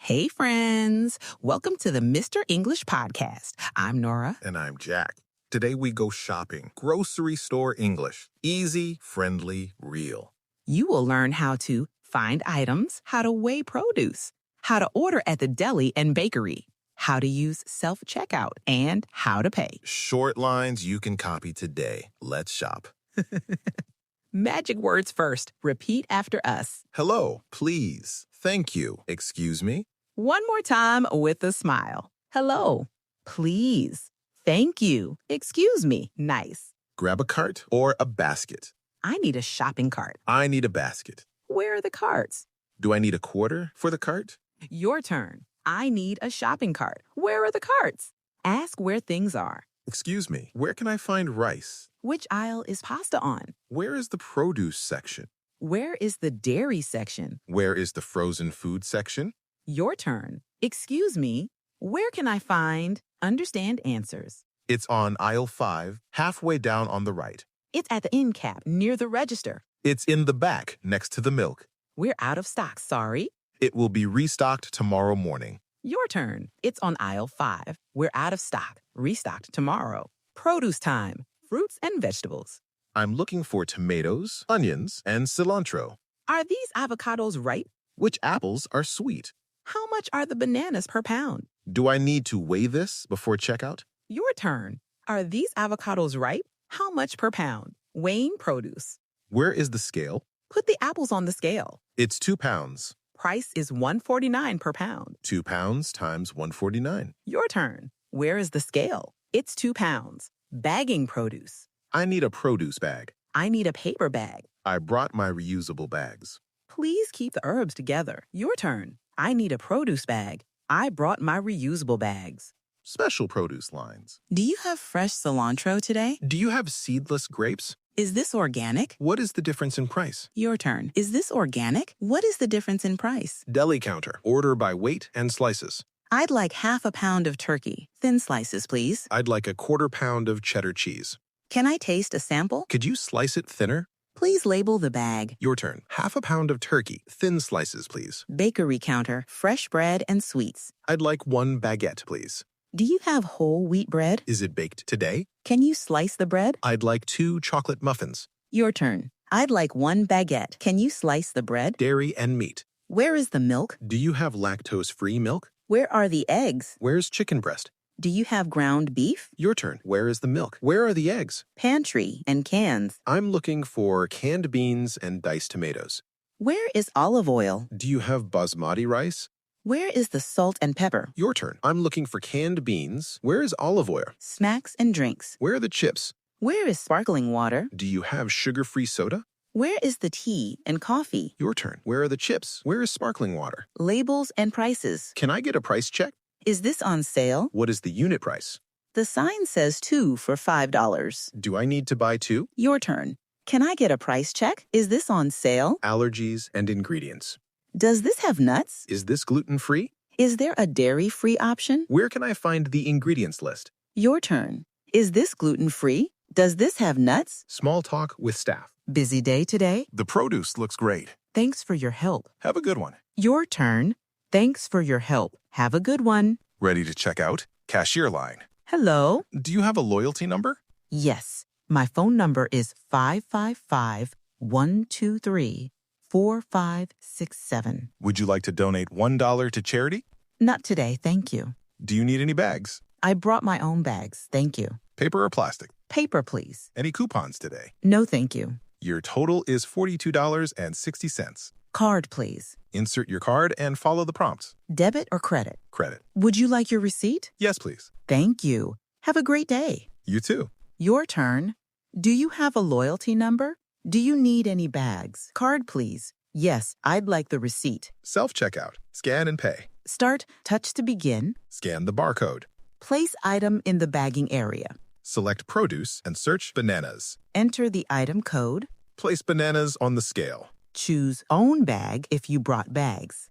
Hey, friends. Welcome to the Mr. English Podcast. I'm Nora. And I'm Jack. Today we go shopping. Grocery store English. Easy, friendly, real. You will learn how to find items, how to weigh produce, how to order at the deli and bakery, how to use self-checkout, and how to pay. Short lines you can copy today. Let's shop. Magic words first. Repeat after us. Hello, please, thank you, excuse me. One more time with a smile. Hello, please, thank you, excuse me, nice. Grab a cart or a basket. I need a shopping cart. I need a basket. Where are the carts? Do I need a quarter for the cart? Your turn. I need a shopping cart. Where are the carts? Ask where things are. Excuse me, where can I find rice? Which aisle is pasta on? Where is the produce section? Where is the dairy section? Where is the frozen food section? Your turn. Excuse me. Where can I find understand answers? It's on aisle 5, halfway down on the right. It's at the end cap near the register. It's in the back next to the milk. We're out of stock, sorry. It will be restocked tomorrow morning. Your turn. It's on aisle 5. We're out of stock. Restocked tomorrow. Produce time. Fruits and vegetables. I'm looking for tomatoes, onions, and cilantro. Are these avocados ripe? Which apples are sweet? How much are the bananas per pound? Do I need to weigh this before checkout? Your turn. Are these avocados ripe? How much per pound? Weighing produce. Where is the scale? Put the apples on the scale. It's 2 pounds. Price is $1.49 per pound. 2 pounds times $1.49. Your turn. Where is the scale? It's 2 pounds. Bagging produce. I need a produce bag. I need a paper bag. I brought my reusable bags. Please keep the herbs together. Your turn. I need a produce bag. I brought my reusable bags. Special produce lines. Do you have fresh cilantro today? Do you have seedless grapes? Is this organic? What is the difference in price? Your turn. Is this organic? What is the difference in price? Deli counter. Order by weight and slices. I'd like half a pound of turkey. Thin slices, please. I'd like a 1/4 pound of cheddar cheese. Can I taste a sample? Could you slice it thinner? Please label the bag. Your turn. Half a pound of turkey. Thin slices, please. Bakery counter. Fresh bread and sweets. I'd like 1 baguette, please. Do you have whole wheat bread? Is it baked today? Can you slice the bread? I'd like 2 chocolate muffins. Your turn. I'd like 1 baguette. Can you slice the bread? Dairy and meat. Where is the milk? Do you have lactose-free milk? Where are the eggs? Where's chicken breast? Do you have ground beef? Your turn. Where is the milk? Where are the eggs? Pantry and cans. I'm looking for canned beans and diced tomatoes. Where is olive oil? Do you have basmati rice? Where is the salt and pepper? Your turn. I'm looking for canned beans. Where is olive oil? Snacks and drinks. Where are the chips? Where is sparkling water? Do you have sugar-free soda? Where is the tea and coffee? Your turn. Where are the chips? Where is sparkling water? Labels and prices. Can I get a price check? Is this on sale? What is the unit price? The sign says 2 for $5. Do I need to buy 2? Your turn. Can I get a price check? Is this on sale? Allergies and ingredients. Does this have nuts? Is this gluten-free? Is there a dairy-free option? Where can I find the ingredients list? Your turn. Is this gluten-free? Does this have nuts? Small talk with staff. Busy day today? The produce looks great. Thanks for your help. Have a good one. Your turn. Thanks for your help. Have a good one. Ready to check out? Cashier line. Hello? Do you have a loyalty number? Yes. My phone number is 555-123-4567. Would you like to donate $1 to charity? Not today, thank you. Do you need any bags? I brought my own bags, thank you. Paper or plastic? Paper, please. Any coupons today? No, thank you. Your total is $42.60. Card, please. Insert your card and follow the prompts. Debit or credit? Credit. Would you like your receipt? Yes, please. Thank you. Have a great day. You too. Your turn. Do you have a loyalty number? Do you need any bags? Card, please. Yes, I'd like the receipt. Self-checkout. Scan and pay. Start touch to begin. Scan the barcode. Place item in the bagging area. Select produce and search bananas. Enter the item code. Place bananas on the scale. Choose own bag if you brought bags.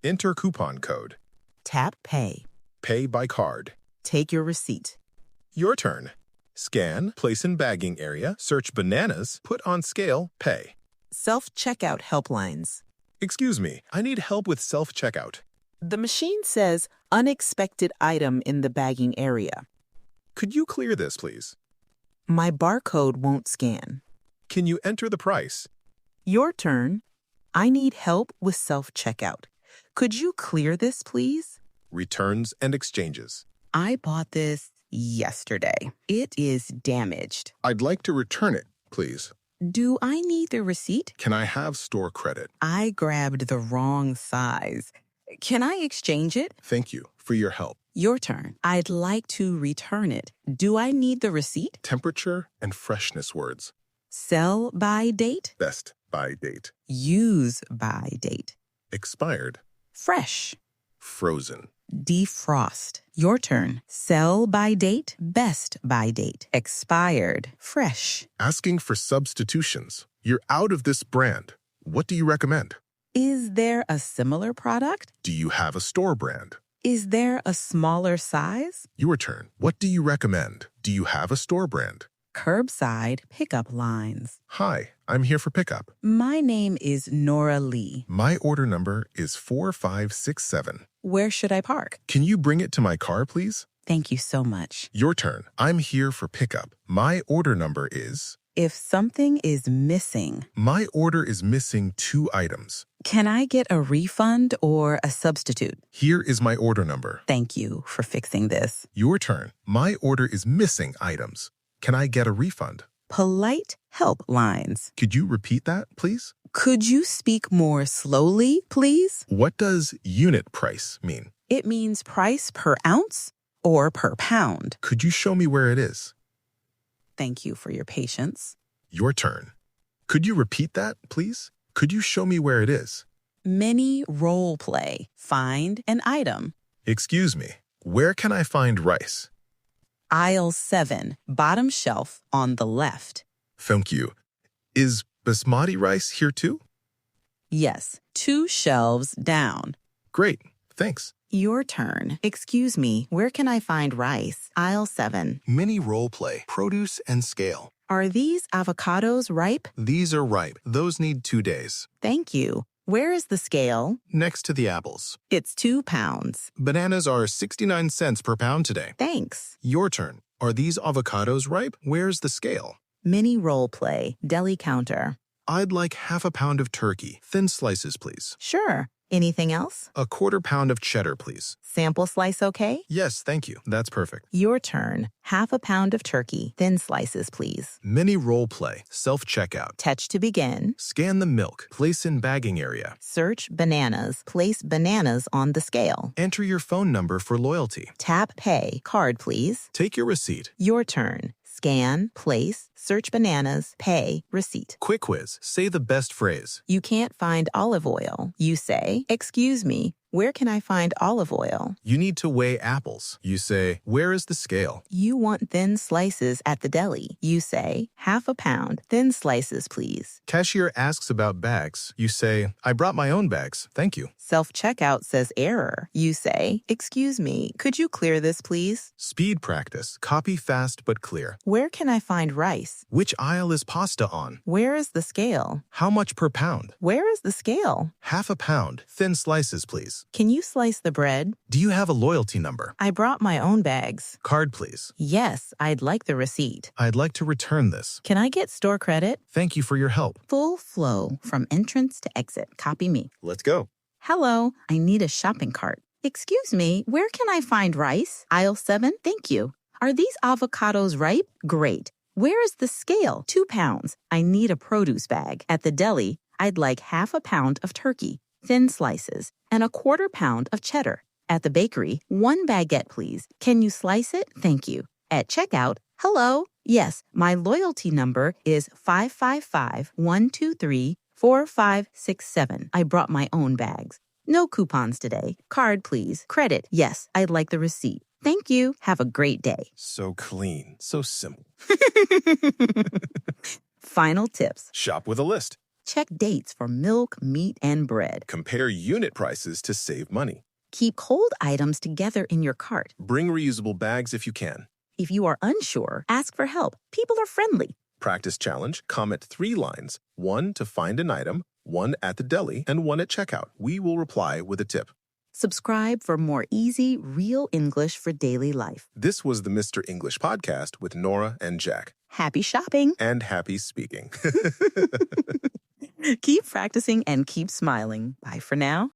Enter coupon code. Tap pay. Pay by card. Take your receipt. Your turn. Scan, place in bagging area, search bananas, put on scale, pay. Self-checkout helplines. Excuse me, I need help with self-checkout. The machine says unexpected item in the bagging area. Could you clear this, please? My barcode won't scan. Can you enter the price? Your turn. I need help with self-checkout. Could you clear this, please? Returns and exchanges. I bought this yesterday. It is damaged. I'd like to return it, please. Do I need the receipt? Can I have store credit? I grabbed the wrong size. Can I exchange it? Thank you for your help. Your turn. I'd like to return it. Do I need the receipt? Temperature and freshness words. Sell by date? Best by date. Use by date. Expired. Fresh. Frozen. Defrost. Your turn. Sell by date, best by date. Expired. Fresh. Asking for substitutions. You're out of this brand. What do you recommend? Is there a similar product? Do you have a store brand? Is there a smaller size? Your turn. What do you recommend? Do you have a store brand? Curbside pickup lines. Hi, I'm here for pickup. My name is Nora Lee. My order number is 4567. Where should I park? Can you bring it to my car, please? Thank you so much. Your turn. I'm here for pickup. My order number is... If something is missing, My order is missing 2 items. can I get a refund or a substitute? Here is my order number. Thank you for fixing this. Your turn. My order is missing items. Can I get a refund? Polite help lines. Could you repeat that, please? Could you speak more slowly, please? What does unit price mean? It means price per ounce or per pound. Could you show me where it is? Thank you for your patience. Your turn. Could you repeat that, please? Could you show me where it is? Mini role play. Find an item. Excuse me. Where can I find rice? Aisle 7, bottom shelf on the left. Thank you. Is basmati rice here too? Yes, 2 shelves down. Great. Thanks. Your turn. Excuse me, where can I find rice? Aisle 7. Mini role play, produce and scale. Are these avocados ripe? These are ripe. Those need 2 days. Thank you. Where is the scale? Next to the apples. It's 2 pounds. Bananas are 69 cents per pound today. Thanks. Your turn. Are these avocados ripe? Where's the scale? Mini role play. Deli counter. I'd like half a pound of turkey. Thin slices, please. Sure. Anything else? A quarter pound of cheddar, please. Sample slice okay? Yes, thank you. That's perfect. Your turn. Half a pound of turkey. Thin slices, please. Mini role play. Self-checkout. Touch to begin. Scan the milk. Place in bagging area. Search bananas. Place bananas on the scale. Enter your phone number for loyalty. Tap pay. Card, please. Take your receipt. Your turn. Scan, place, search bananas, pay, receipt. Quick quiz. Say the best phrase. You can't find olive oil. You say, excuse me, where can I find olive oil? You need to weigh apples. You say, where is the scale? You want thin slices at the deli. You say, half a pound, thin slices, please. Cashier asks about bags. You say, I brought my own bags. Thank you. Self-checkout says error. You say, excuse me, could you clear this, please? Speed practice. Copy fast but clear. Where can I find rice? Which aisle is pasta on? Where is the scale? How much per pound? Where is the scale? Half a pound. Thin slices, please. Can you slice the bread? Do you have a loyalty number? I brought my own bags. Card, please. Yes, I'd like the receipt. I'd like to return this. Can I get store credit? Thank you for your help. Full flow from entrance to exit. Copy me. Let's go. Hello, I need a shopping cart. Excuse me, where can I find rice? Aisle 7, thank you. Are these avocados ripe? Great. Where is the scale? 2 pounds. I need a produce bag. At the deli, I'd like half a pound of turkey, thin slices, and a quarter pound of cheddar. At the bakery, 1 baguette, please. Can you slice it? Thank you. At checkout, hello. Yes, my loyalty number is 555-123-4567. I brought my own bags. No coupons today. Card, please. Credit. Yes, I'd like the receipt. Thank you. Have a great day. So clean. So simple. Final tips. Shop with a list. Check dates for milk, meat, and bread. Compare unit prices to save money. Keep cold items together in your cart. Bring reusable bags if you can. If you are unsure, ask for help. People are friendly. Practice challenge. Comment 3 lines. 1 to find an item, 1 at the deli, and 1 at checkout. We will reply with a tip. Subscribe for more easy, real English for daily life. This was the Mr. English podcast with Nora and Jack. Happy shopping. And happy speaking. Keep practicing and keep smiling. Bye for now.